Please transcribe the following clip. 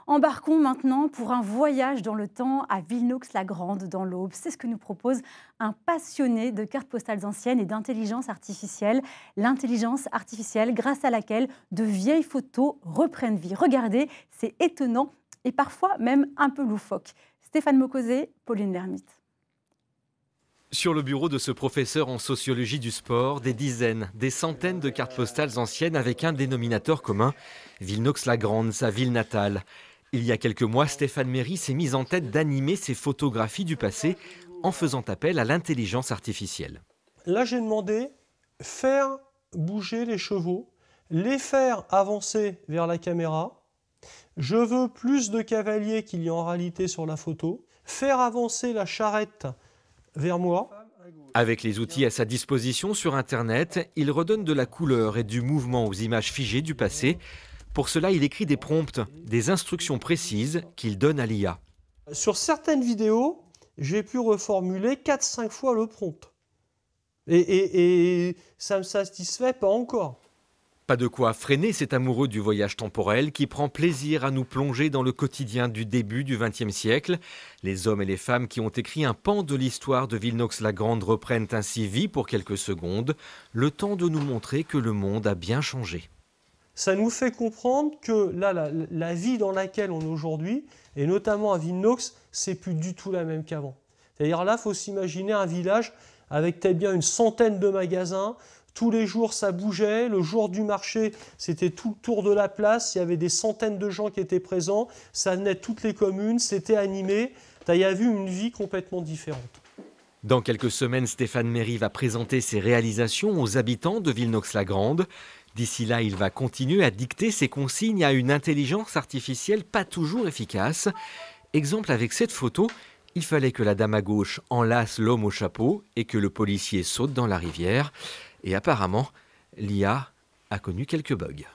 Embarquons maintenant pour un voyage dans le temps à Villenox-la-Grande dans l'Aube. C'est ce que nous propose un passionné de cartes postales anciennes et d'intelligence artificielle. L'intelligence artificielle grâce à laquelle de vieilles photos reprennent vie. Regardez, c'est étonnant et parfois même un peu loufoque. Stéphane Mocosé, Pauline Lermite. Sur le bureau de ce professeur en sociologie du sport, des dizaines, des centaines de cartes postales anciennes avec un dénominateur commun, Villenox-la-Grande, sa ville natale. Il y a quelques mois, Stéphane Méry s'est mis en tête d'animer ces photographies du passé en faisant appel à l'intelligence artificielle. Là, j'ai demandé faire bouger les chevaux, les faire avancer vers la caméra. Je veux plus de cavaliers qu'il y a en réalité sur la photo. Faire avancer la charrette vers moi. Avec les outils à sa disposition sur Internet, il redonne de la couleur et du mouvement aux images figées du passé. Pour cela, il écrit des prompts, des instructions précises qu'il donne à l'IA. Sur certaines vidéos, j'ai pu reformuler 4-5 fois le prompt. Et ça ne me satisfait pas encore. Pas de quoi freiner cet amoureux du voyage temporel qui prend plaisir à nous plonger dans le quotidien du début du XXe siècle. Les hommes et les femmes qui ont écrit un pan de l'histoire de Villenox-la-Grande reprennent ainsi vie pour quelques secondes, le temps de nous montrer que le monde a bien changé. Ça nous fait comprendre que là, la vie dans laquelle on est aujourd'hui, et notamment à Villenox, c'est plus du tout la même qu'avant. C'est-à-dire là, il faut s'imaginer un village avec peut-être bien une centaine de magasins. Tous les jours, ça bougeait. Le jour du marché, c'était tout le tour de la place. Il y avait des centaines de gens qui étaient présents. Ça venait de toutes les communes. C'était animé. Il y a vu une vie complètement différente. Dans quelques semaines, Stéphane Méry va présenter ses réalisations aux habitants de Villenox-la-Grande. D'ici là, il va continuer à dicter ses consignes à une intelligence artificielle pas toujours efficace. Exemple avec cette photo, il fallait que la dame à gauche enlace l'homme au chapeau et que le policier saute dans la rivière. Et apparemment, l'IA a connu quelques bugs.